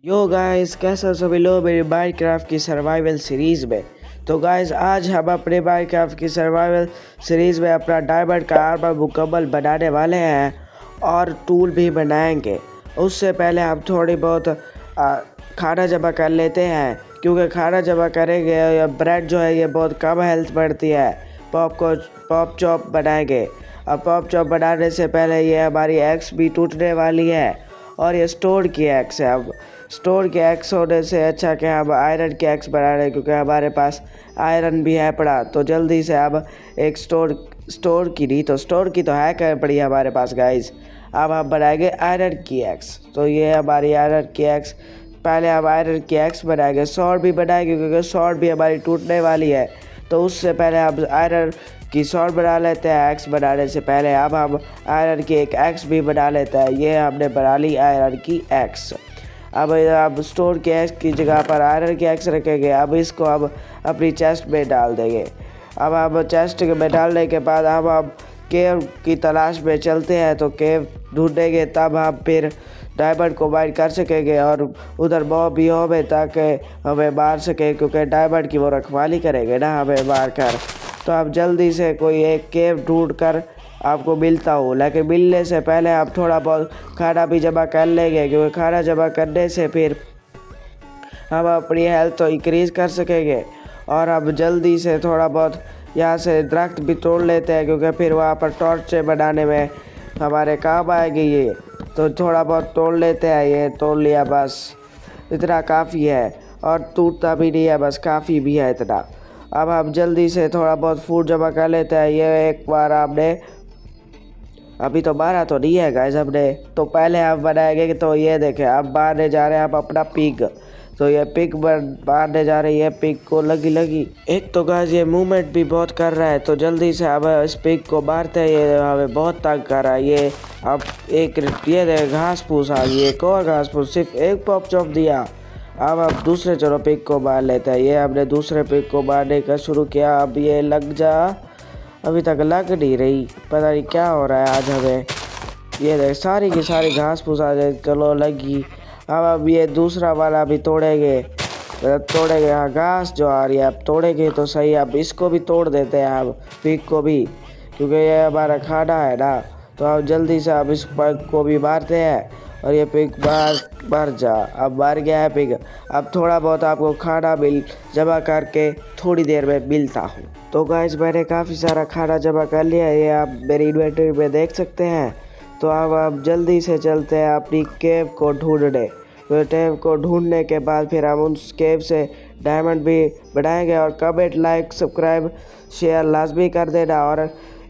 Yo guys, कैसे हो सभी लोग मेरी माइनक्राफ्ट की सर्वाइवल सीरीज़ में। तो गाइस, आज हम अपने माइनक्राफ्ट की सर्वाइवल सीरीज़ में अपना डायमंड का आर्मर मुकम्मल बनाने वाले हैं और टूल भी बनाएंगे। उससे पहले हम थोड़ी बहुत खाना जमा कर लेते हैं, क्योंकि खाना जमा करेंगे या ब्रेड जो है ये बहुत कम हेल्थ बढ़ती है। पॉप चॉप बनाएंगे। अब पॉप चॉप बनाने से पहले ये हमारी एक्स भी टूटने वाली है और ये स्टोर की एक्स है। अब स्टोर के एक्स होने से अच्छा कि हम आयरन के एक्स बना रहे हैं, क्योंकि हमारे पास आयरन भी है पड़ा। तो जल्दी से अब एक स्टोर की नहीं तो स्टोर की तो है क्या पड़ी हमारे पास गाइस। अब हम बनाएंगे आयरन की एक्स। तो ये हमारी आयरन की एक्स। पहले हम आयरन की एक्स बनाएंगे, सॉर्ड भी बनाएंगे क्योंकि सॉर्ड भी हमारी टूटने वाली है। तो उससे पहले हम आयरन की सॉर्ड बना लेते हैं एक्स बनाने से पहले। अब हम आयरन की एक एक्स भी बना लेते हैं। ये हमने बना ली आयरन की एक्स। अब स्टोर के एक्स की जगह पर आयरन की एक्स रखेंगे। अब इसको अब अपनी चेस्ट में डाल देंगे। अब हम चेस्ट में डालने के बाद अब हम केव की तलाश में चलते हैं। तो केव ढूंढेंगे, तब हम फिर डायमंड को माइन कर सकेंगे और उधर मॉब भी होंगे ताकि हमें मार सके, क्योंकि डायमंड की वो रखवाली करेंगे ना हमें मार कर। तो आप जल्दी से कोई एक केव ढूंढ कर आपको मिलता हूँ, लेकिन मिलने से पहले आप थोड़ा बहुत खाना भी जमा कर लेंगे, क्योंकि खाना जमा करने से फिर हम अपनी हेल्थ तो इंक्रीज़ कर सकेंगे। और अब जल्दी से थोड़ा बहुत यहाँ से दरख्त भी तोड़ लेते हैं, क्योंकि फिर वहाँ पर टॉर्चें बनाने में हमारे काम आएगी ये। तो थोड़ा बहुत तोड़ लेते हैं, ये तोड़ लिया बस, इतना काफ़ी है और टूटता भी नहीं है, बस काफ़ी भी है इतना। अब हम जल्दी से थोड़ा बहुत फूड जमा कर लेते हैं। ये एक बार आपने अभी तो मारा तो नहीं है गाइस हमने, तो पहले हम बनाएंगे। तो ये देखें, अब मारने जा रहे हैं हम अपना पिग। तो ये पिग मारने जा रही है, पिग को लगी लगी। एक तो गाइस ये मूवमेंट भी बहुत कर रहा है, तो जल्दी से अब इस पिग को मारते हैं। ये हमें बहुत तंग कर रहा है ये। अब एक ये देखे घास फूस आ गई, एक और घास फूस, सिर्फ एक पॉप चॉप दिया। अब आप दूसरे चलो पिग को मार लेते हैं। ये हमने दूसरे पिग को मारने का शुरू किया। अब ये लग जा, अभी तक लग नहीं रही, पता नहीं क्या हो रहा है आज हमें। ये देख सारी की सारी घास फूस आ जाए, चलो लगी। अब ये दूसरा वाला भी तोड़ेंगे, मतलब तोड़ेंगे। हाँ, घास जो आ रही है अब तोड़ेंगे तो सही। अब इसको भी तोड़ देते हैं, अब पिग को भी, क्योंकि ये हमारा खाना है ना। तो अब जल्दी से अब इस पिग को भी मारते हैं और ये पिग मर जा। अब मर गया है पिग। अब थोड़ा बहुत आपको खाना बिल जमा करके थोड़ी देर में मिलता हूँ। तो गाइस, मैंने काफ़ी सारा खाना जमा कर लिया है, ये आप मेरी इन्वेंटरी में देख सकते हैं। तो अब आप जल्दी से चलते हैं अपनी केव को ढूंढने। तो केव को ढूंढने के बाद फिर हम उस केव से डायमंड भी बढ़ाएंगे। और कमेंट, लाइक, सब्सक्राइब, शेयर लाजमी कर देना। और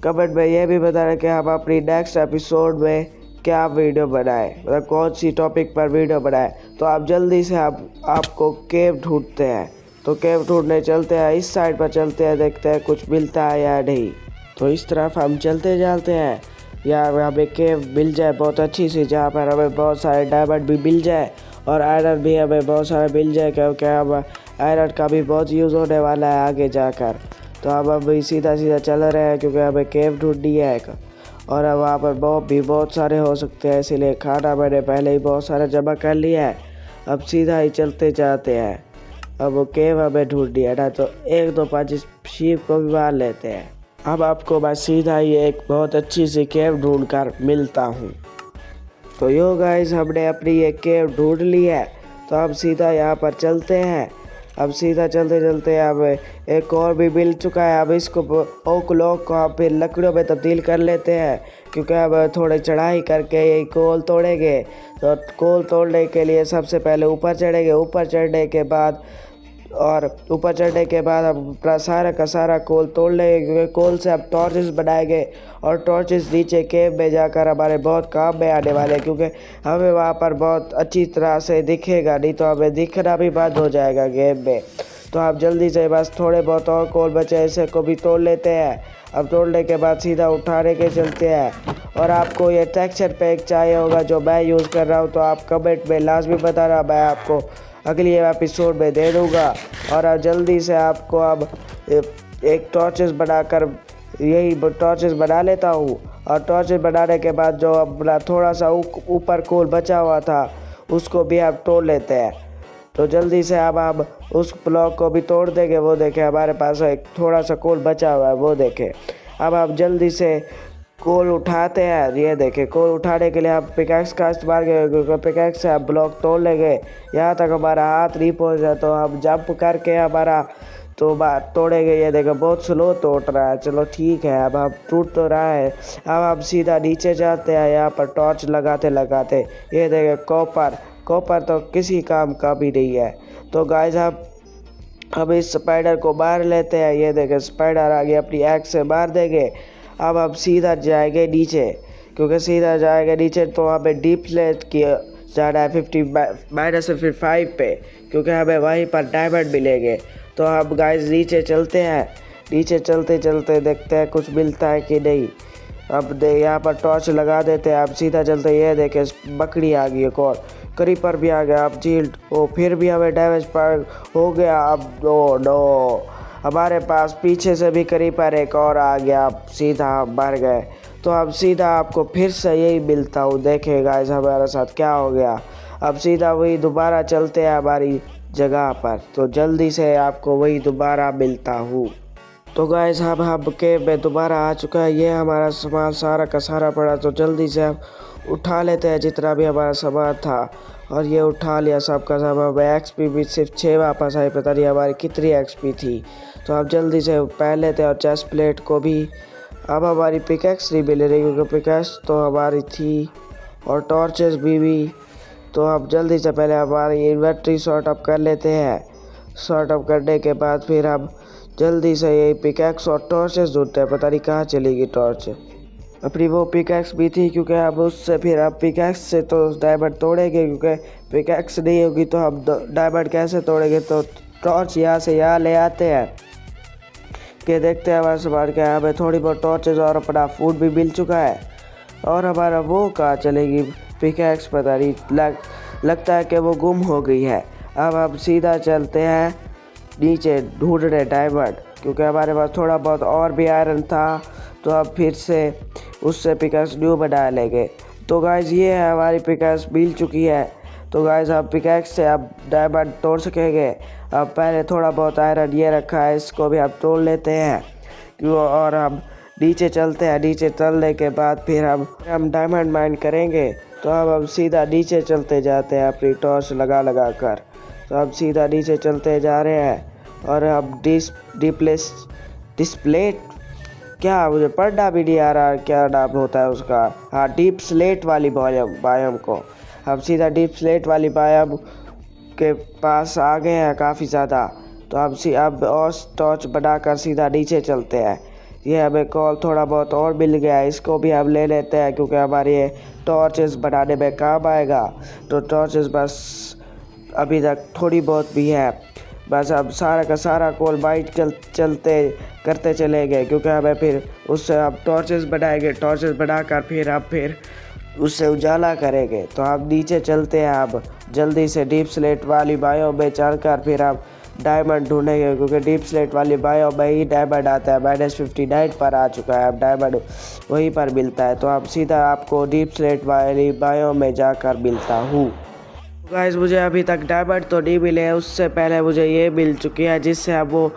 कमेंट में ये भी बताना कि हम अपनी नेक्स्ट एपिसोड में क्या वीडियो बनाए, मतलब कौन सी टॉपिक पर वीडियो बनाए। तो आप जल्दी से आपको केव ढूंढते हैं। तो केव ढूंढने चलते हैं, इस साइड पर चलते हैं, देखते हैं कुछ मिलता है या नहीं। तो इस तरफ हम चलते जाते हैं, यार हमें केव मिल जाए बहुत अच्छी सी, जहाँ पर हमें बहुत सारे डायमंड भी मिल जाए और आयरन भी हमें बहुत सारे मिल जाए, क्योंकि अब आयरन का भी बहुत यूज़ होने वाला है आगे जाकर। तो अब हम सीधा सीधा चल रहे हैं, क्योंकि हमें केव ढूंढनी है एक। और अब वहाँ पर मॉब भी बहुत सारे हो सकते हैं, इसीलिए खाना मैंने पहले ही बहुत सारा जमा कर लिया है। अब सीधा ही चलते जाते हैं। अब वो केव हमें ढूंढनी है ना, तो एक दो पाँच शीप को भी मार लेते हैं। अब आपको मैं सीधा ही एक बहुत अच्छी सी केव ढूंढ कर मिलता हूँ। तो यो गाइस, हमने अपनी ये केव ढूंढ ली है। तो अब सीधा यहाँ पर चलते हैं। अब सीधा चलते चलते अब एक और भी मिल चुका है। अब इसको ओक लॉक को आप फिर लकड़ियों में तब्दील कर लेते हैं, क्योंकि अब थोड़ी चढ़ाई करके ये कोल तोड़ेंगे। तो कोल तोड़ने के लिए सबसे पहले ऊपर चढ़ेंगे। ऊपर चढ़ने के बाद हम अपना सारा का सारा कोल तोड़ लेंगे, क्योंकि कोल से अब टॉर्चेस बनाएंगे। और टॉर्चेस नीचे केव में जाकर हमारे बहुत काम में आने वाले हैं, क्योंकि हमें वहाँ पर बहुत अच्छी तरह से दिखेगा, नहीं तो हमें दिखना भी बंद हो जाएगा गेम में। तो आप जल्दी से बस थोड़े बहुत और कोल बचे इसे को भी तोड़ लेते हैं। अब तोड़ने के बाद सीधा उठाने के चलते हैं। और आपको ये टेक्सचर पैक चाहिए होगा जो मैं यूज़ कर रहा हूँ, तो आप कमेंट में लाजमी बताना, मैं आपको अगली एपिसोड में दे दूँगा। और अब जल्दी से आपको अब एक टॉर्चेस बनाकर यही टॉर्चेस बना लेता हूँ। और टॉर्चेस बनाने के बाद जो अपना थोड़ा सा ऊपर कोल बचा हुआ था उसको भी आप तोड़ लेते हैं। तो जल्दी से अब आप उस ब्लॉक को भी तोड़ देंगे। वो देखे हमारे पास एक थोड़ा सा कोल बचा हुआ है, वो देखे। अब आप जल्दी से कोल उठाते हैं। ये देखे कोल उठाने के लिए आप पिकैक्स का इस्तेमाल करेंगे, क्योंकि पिकैक्स से आप ब्लॉक तोड़ लेंगे। यहाँ तक हमारा हाथ नहीं पहुँचा तो हम जंप करके हमारा तो बात तोड़ेंगे। ये देखो बहुत स्लो तोड़ रहा है। चलो ठीक है, अब आप टूट तो रहा है। अब आप सीधा नीचे जाते हैं। यहाँ पर टॉर्च लगाते लगाते ये देखे कॉपर तो किसी काम का भी नहीं है। तो गाइस आप अब इस स्पाइडर को मार लेते हैं। ये देखे स्पाइडर आगे अपनी एक्स से मार देंगे। अब हम सीधा जाएंगे नीचे, क्योंकि सीधा जाएंगे नीचे तो हमें डीप स्लेट किया जाना है 50 -5 पे, क्योंकि हमें वहीं पर डायमंड मिलेंगे। तो हम गाइस नीचे चलते हैं। नीचे चलते चलते देखते हैं कुछ मिलता है कि नहीं। अब यहाँ पर टॉर्च लगा देते हैं। अब सीधा चलते ये देखे बकरी आ गई, एक और क्रीपर भी आ गया। अब जील्ड ओ फिर भी हमें डैमेज पर हो गया। अब नो हमारे पास पीछे से भी क्रीपर एक और आ गया। अब सीधा हम मर गए। तो अब सीधा आपको फिर से यही मिलता हूँ। देखे गाइस हमारे साथ क्या हो गया। अब सीधा वही दोबारा चलते हैं हमारी जगह पर, तो जल्दी से आपको वही दोबारा मिलता हूँ। तो गाइस हम केव में दोबारा आ चुका है। ये हमारा सामान सारा का सारा पड़ा, तो जल्दी से हम उठा लेते हैं जितना भी हमारा सामान था। और ये उठा लिया सबका सब। अब एक्सपी भी सिर्फ 6 वापस आई, पता नहीं हमारी कितनी एक्सपी थी। तो आप जल्दी से पहन लेते हैं। और चेस्ट प्लेट को भी अब हमारी पिकैक्स नहीं मिल रही, क्योंकि पिकैक्स तो हमारी थी और टॉर्चेस भी। तो अब जल्दी से पहले हमारी इन्वेंटरी सॉर्ट अप कर लेते हैं। सॉर्ट अप करने के बाद फिर हम जल्दी से ये पिकैक्स और टॉर्चेस ढूंढते हैं। पता नहीं कहाँ चलेगी टॉर्च। अपनी वो पिकैक्स भी थी, क्योंकि अब उससे फिर अब पिकैक्स से तो डायमंड तोड़ेंगे, क्योंकि पिकैक्स नहीं होगी तो हम डायमंड कैसे तोड़ेंगे। तो टॉर्च यहाँ से यहाँ ले आते हैं कि देखते हैं हमारे सामान क्या है। हमें थोड़ी बहुत टॉर्चेस और अपना फूड भी मिल चुका है। और हमारा वो कहाँ चलेगी पिकैक्स, पता नहीं लगता है कि वो गुम हो गई है। अब हम सीधा चलते हैं नीचे ढूंढने डायमंड, क्योंकि हमारे पास थोड़ा बहुत और भी आयरन था। तो अब फिर से उससे पिकैक्स न्यू बना लेंगे। तो गाइस ये है हमारी पिकैक्स मिल चुकी है। तो गाइस अब पिकैक्स से अब डायमंड तोड़ सकेंगे। अब पहले थोड़ा बहुत आयरन ये रखा है, इसको भी अब तोड़ लेते हैं। क्यों और हम नीचे चलते हैं। नीचे चलने के बाद फिर हम डायमंड माइन करेंगे। तो अब हम सीधा नीचे चलते जाते हैं अपनी टॉर्च लगा कर। तो अब सीधा नीचे चलते जा रहे हैं। और अब डिस्प्ले क्या मुझे पढ़ना भी नहीं आ रहा क्या नाम होता है उसका। हाँ, डीप स्लेट वाली बायोम को हम सीधा डीप स्लेट वाली बायोम के पास आ गए हैं काफ़ी ज़्यादा। तो अब और टॉर्च बनाकर सीधा नीचे चलते हैं। ये हमें कॉल थोड़ा बहुत और मिल गया है, इसको भी हम ले लेते हैं, क्योंकि हमारे ये टॉर्चेस बनाने में काम आएगा। तो टॉर्चेस बस अभी तक थोड़ी बहुत भी है। बस अब सारा का सारा कोल बाइट करते चलेंगे, क्योंकि हमें फिर उससे अब टॉर्चेस बनाएंगे। टॉर्चेस बनाकर फिर उससे उजाला करेंगे। तो हम नीचे चलते हैं। अब जल्दी से डीप स्लेट वाली बायो में चलकर फिर हम डायमंड ढूंढेंगे, क्योंकि डीप स्लेट वाली बायो में ही डायमंड आता है। -59 पर आ चुका है। अब डायमंड वहीं पर मिलता है। तो अब सीधा आपको डीप स्लेट वाली बायो में जाकर मिलता हूँ। गाइस मुझे अभी तक डायमंड तो नहीं मिले हैं, उससे पहले मुझे ये मिल चुकी है, जिससे आप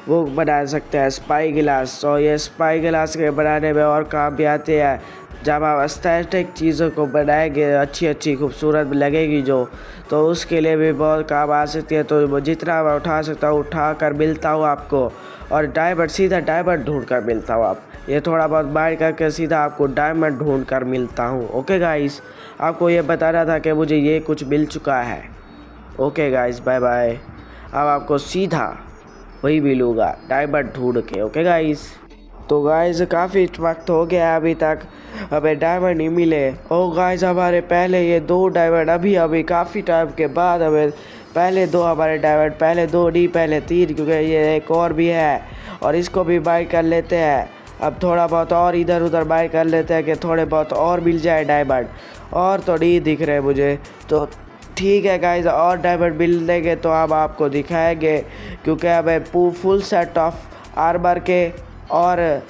वो बना सकते हैं स्पाई गिलास। और ये स्पाई गिलास के बनाने में और काम भी आते हैं। जब आप एस्थेटिक चीज़ों को बनाएंगे, अच्छी खूबसूरत लगेगी जो, तो उसके लिए भी बहुत काम आ सकती है। तो जितना मैं उठा सकता हूँ उठा कर मिलता हूँ आपको। और डायमंड सीधा डायमंड ढूंढ कर मिलता हूँ। आप ये थोड़ा बहुत बाहर करके सीधा आपको डायमंड ढूंढ कर मिलता हूँ। ओके गाइस, आपको ये बताना था कि मुझे ये कुछ मिल चुका है। Okay guys, bye bye. अब आपको सीधा वही मिलूँगा डायमंड ढूंढ के। ओके गाइस, तो गाइस काफ़ी वक्त हो गया अभी तक हमें डायमंड नहीं मिले। ओ गाइस, हमारे पहले ये 2 डायमंड अभी काफ़ी टाइम के बाद हमें पहले 2 हमारे डायमंड, पहले 2 नहीं पहले 3, क्योंकि ये एक और भी है और इसको भी बाय कर लेते हैं। अब थोड़ा बहुत और इधर उधर बाय कर लेते हैं कि थोड़े बहुत और मिल जाए डायमंड। और तो नहीं दिख रहे मुझे, तो ठीक है गाइस, और डायमंड मिल लेंगे तो हम आपको दिखाएंगे, क्योंकि हमें फुल सेट ऑफ आर्मर के और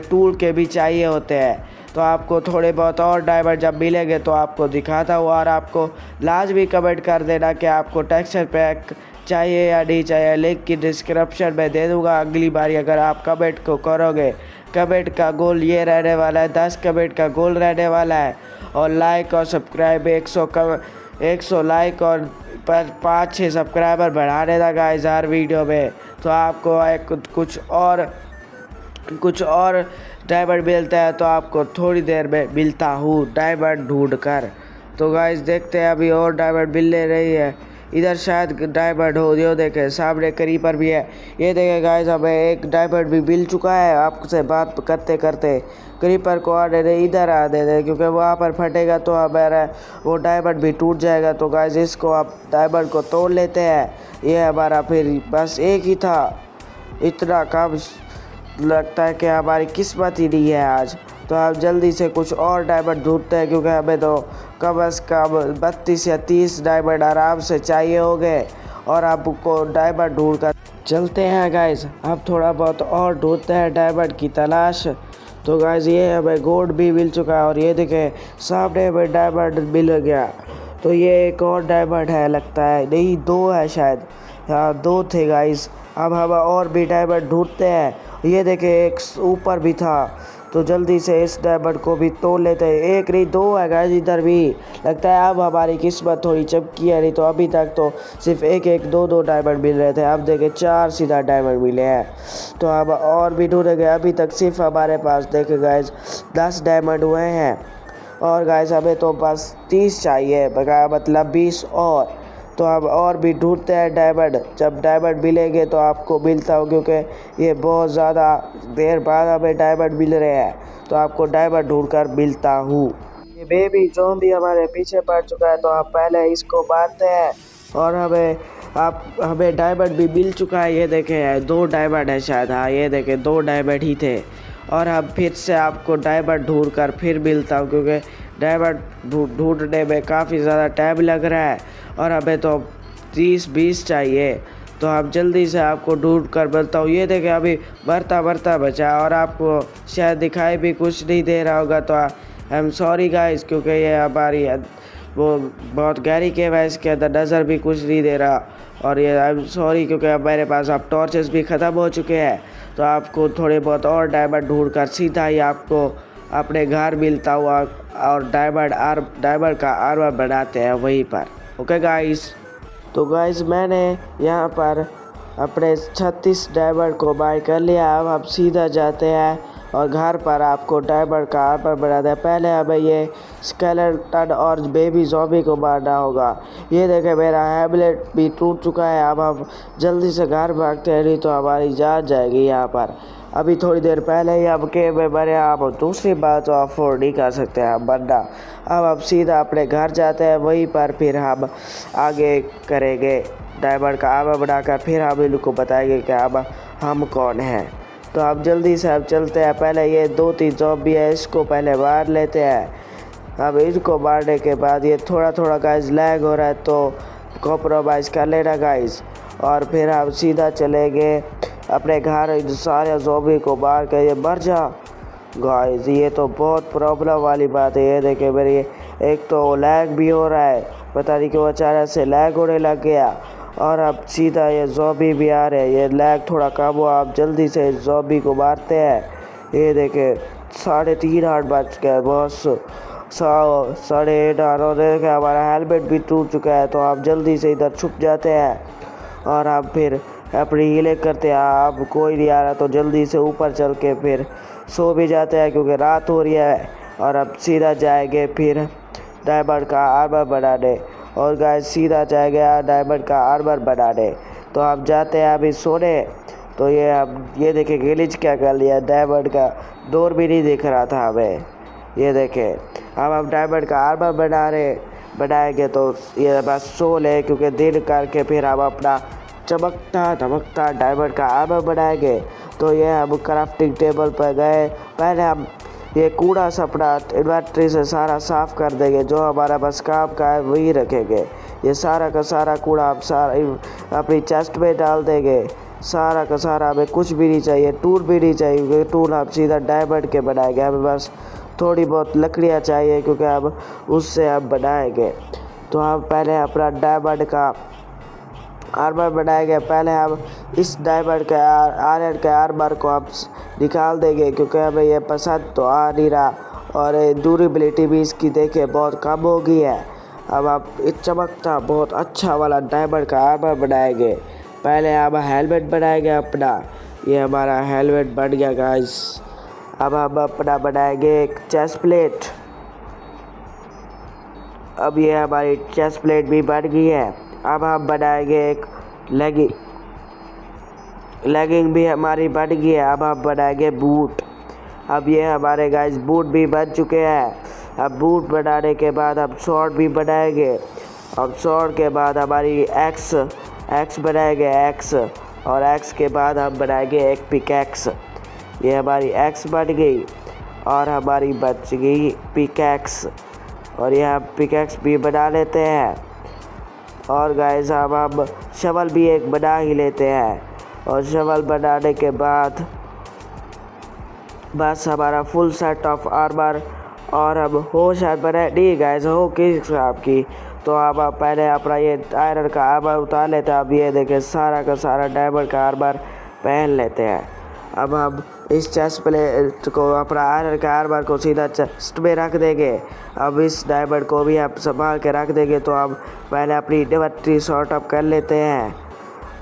टूल के भी चाहिए होते हैं। तो तो आपको थोड़े बहुत और डायमंड जब मिलेंगे तो आपको दिखाता हूँ। और आपको लाजमी कमेंट कर देना कि आपको टेक्सचर पैक चाहिए या नहीं चाहिए, लिंक की डिस्क्रिप्शन में दे दूँगा अगली बारी अगर आप कमेंट को करोगे। कमेंट का गोल ये रहने वाला है, 10 कमेंट का गोल रहने वाला है। और लाइक और सब्सक्राइब 100 लाइक और पर 5-6 सब्सक्राइबर बढ़ाने था गाइस हर वीडियो में, तो आपको कुछ और डायमंड मिलता है। तो आपको थोड़ी देर में मिलता हूँ डायमंड ढूंढ कर। तो गाइस देखते हैं अभी और डायमंड मिलने रही है। इधर शायद डायमंड हो, यो देखे सामने क्रीपर भी है। ये देखे गाइस हमें एक डायमंड भी मिल चुका है। आपसे बात करते करते क्रीपर को आने दे, इधर आ दे क्योंकि वहाँ पर फटेगा तो हमारा वो डायमंड भी टूट जाएगा। तो गाइस इसको आप डायमंड को तोड़ लेते हैं। ये हमारा फिर बस एक ही था, इतना काम लगता है कि हमारी किस्मत ही नहीं है आज। तो आप जल्दी से कुछ और डायमंड ढूंढते हैं क्योंकि हमें तो कम से कम 32 या 30 डायमंड आराम से चाहिए होंगे। और आपको डायमंड ढूंढ कर चलते हैं गाइस, अब थोड़ा बहुत और ढूंढते हैं डायमंड की तलाश। तो गाइस ये हमें गोल्ड भी मिल चुका है और ये देखें सामने हमें डायमंड मिल गया। तो ये एक और डायमंड है लगता है, नहीं 2 है शायद, हाँ 2 थे गाइस। अब हम और भी डायमंड ढूंढते हैं। ये देखें एक ऊपर भी था, तो जल्दी से इस डायमंड को भी तोड़ लेते हैं। एक नहीं 2 है गाइस इधर भी, लगता है अब हमारी किस्मत थोड़ी चमकी है, नहीं तो अभी तक तो सिर्फ 1-1 2-2 डायमंड मिल रहे थे। अब देखे 4 सीधा डायमंड मिले हैं। तो अब और भी ढूंढेंगे, अभी तक सिर्फ हमारे पास देखे गाइस 10 डायमंड हुए हैं। और गाइस हमें तो बस 30 चाहिए, बकाया मतलब 20 और। तो अब और भी ढूंढते हैं डायमंड, जब डायमंड मिलेंगे तो आपको मिलता हूँ क्योंकि ये बहुत ज़्यादा देर बाद हमें डायमंड मिल रहे हैं। तो आपको डायमंड ढूंढकर मिलता हूँ। ये बेबी ज़ॉम्बी हमारे पीछे पड़ चुका है, तो आप पहले इसको मारते हैं और हमें डायमंड भी मिल चुका है। ये देखें 2 डायमंड है शायद, हाँ ये देखें 2 डायमंड ही थे। और अब फिर से आपको डायमंड ढूंढ कर फिर मिलता हूँ क्योंकि डायमंड ढूंढने में काफ़ी ज़्यादा टाइम लग रहा है और हमें तो 30-20 चाहिए। तो आप जल्दी से आपको ढूंढ कर मिलता हूँ। ये देखें अभी बढ़ता बचा और आपको शायद दिखाई भी कुछ नहीं दे रहा होगा, तो आई एम सॉरी गाइस क्योंकि ये हमारी वो बहुत गहरी केव है, इसके अंदर नज़र भी कुछ नहीं दे रहा। और ये आई एम सॉरी क्योंकि अब मेरे पास अब टॉर्चेस भी ख़त्म हो चुके हैं। तो आपको थोड़े बहुत और डायमंड ढूंढ कर सीधा ही आपको अपने घर मिलता हुआ और डायमंड का आर्मर बनाते हैं वहीं पर। ओके गाइस, तो गाइस मैंने यहाँ पर अपने 36 डायमंड को बाय कर लिया। अब हम सीधा जाते हैं और घर पर आपको डायमंड का आर्मर बनाते हैं। पहले हमें ये स्केलेटन और बेबी ज़ॉम्बी को मारना होगा। ये देखें मेरा हेमलेट भी टूट चुका है। अब हम जल्दी से घर भागते हैं, नहीं तो हमारी जान जाएगी यहाँ पर। अभी थोड़ी देर पहले ही हम के में मरे, आप दूसरी बात तो अफोर्ड नहीं कर सकते हम मरना। अब हम सीधा अपने घर जाते हैं, वहीं पर फिर हम आगे करेंगे डायमंड का आर्मर बनाकर, फिर हम इनको बताएंगे कि अब हम कौन हैं। तो अब जल्दी से हम चलते हैं। पहले ये 2-3 ज़ॉम्बी है, इसको पहले मार लेते हैं। अब इनको मारने के बाद ये थोड़ा गाइस लैग हो रहा है तो कॉम्प्रोमाइज़ कर लेना गाइस। और फिर हम सीधा चलेंगे अपने घर, सारे ज़ॉम्बी को मार के ये मर जा गाइस। ये तो बहुत प्रॉब्लम वाली बात है। ये देखे मेरी एक तो लैग भी हो रहा है, पता नहीं क्यों अचानक से लैग होने लग गया। और अब सीधा ये ज़ॉम्बी भी आ रहे हैं, ये लैग थोड़ा कम हुआ। आप जल्दी से ज़ॉम्बी को मारते हैं। ये देखे 3:30 बज गए बस, 8:30 और देखे हमारा हेलमेट भी टूट चुका है। तो आप जल्दी से इधर छुप जाते हैं और आप फिर अपनी हीलिंग करते हैं। आप कोई नहीं आ रहा तो जल्दी से ऊपर चल के फिर सो भी जाते हैं क्योंकि रात हो रही है। और अब सीधा जाएंगे फिर डायमंड का आर्मर बनाने, और गाइस सीधा जाएंगे डायमंड का आर्मर बनाने। तो आप जाते हैं अभी सोने। तो ये देखें गिलिच क्या कर लिया, डायमंड का डोर भी नहीं दिख रहा था हमें। ये देखें अब हम डायमंड का आर्मर बनाएंगे तो ये बस सो ले क्योंकि दिन करके फिर हम अपना चमकता डायमंड का आर्मर बनाएंगे। तो ये हम क्राफ्टिंग टेबल पर गए, पहले हम ये कूड़ा सपना इन्वेंट्री से सारा साफ़ कर देंगे, जो हमारा बस काम का है वही रखेंगे। ये सारा का सारा कूड़ा हम सारा अपनी चेस्ट में डाल देंगे, सारा का सारा। हमें कुछ भी नहीं चाहिए, टूल भी नहीं चाहिए क्योंकि टूल हम सीधा डायमंड के बनाएंगे। हमें बस थोड़ी बहुत लकड़ियाँ चाहिए क्योंकि अब उससे अब बनाएंगे। तो हम पहले अपना डायमंड का आर्मर बनाएंगे। पहले हम इस डायमंड के आयरन के आर्मर को हम निकाल देंगे क्योंकि हमें ये पसंद तो आ नहीं रहा और ड्यूरेबिलिटी भी इसकी देखे बहुत कम हो गई है। अब आप इस चमकता बहुत अच्छा वाला डायमंड का आर्मर बनाएंगे। पहले हम हेलमेट बनाएंगे अपना। ये हमारा हेलमेट बन गया गाइस। अब हम अपना बनाएंगे एक चेस्ट प्लेट। अब ये हमारी चेस्ट प्लेट भी बन गई है। अब हम बनाएंगे एक लेगिंग भी हमारी बन गई है। अब हम बनाएंगे बूट। अब ये हमारे गाइस बूट भी बन चुके हैं। अब बूट बनाने के बाद हम शॉर्ट भी बनाएंगे। अब शॉर्ट के बाद हमारी एक्स बनाएंगे एक्स, और एक्स के बाद हम बनाएंगे एक पिकैक्स। ये हमारी एक्स बन गई और हमारी बच गई पिकैक्स, और यह पिकैक्स भी बना लेते हैं। और गाइस अब शवल भी एक बना ही लेते हैं, और शवल बनाने के बाद बस हमारा फुल सेट ऑफ आर्मर और अब हो शायद बने नहीं गाइस हो किस हिसाब की। तो अब पहले अपना ये आयरन का आर्मर उतार लेते हैं। अब ये देखें सारा का सारा डायमंड का आर्मर पहन लेते हैं। अब हम इस चेस्ट प्लेट को अपना आयरन का आर्मर को सीधा चेस्ट में रख देंगे। अब इस डायमंड को भी आप संभाल के रख देंगे। तो अब पहले अपनी इन्वेंटरी सॉर्ट अप कर लेते हैं।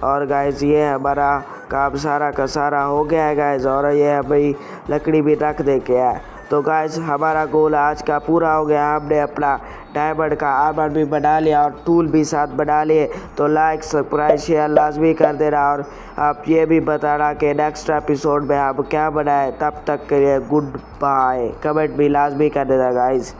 और गाइस ये हमारा काम सारा का सारा हो गया है गाइस, और ये अभी लकड़ी भी रख दे के है। तो गाइस हमारा गोल आज का पूरा हो गया। हमने अपना डायमंड का आर्मर भी बना लिया और टूल भी साथ बना लिए। तो लाइक सब्सक्राइब शेयर लाजमी कर देना, और आप ये भी बताना कि नेक्स्ट एपिसोड में आप क्या बनाए। तब तक के लिए गुड बाय। कमेंट भी लाजमी कर देना गाइस।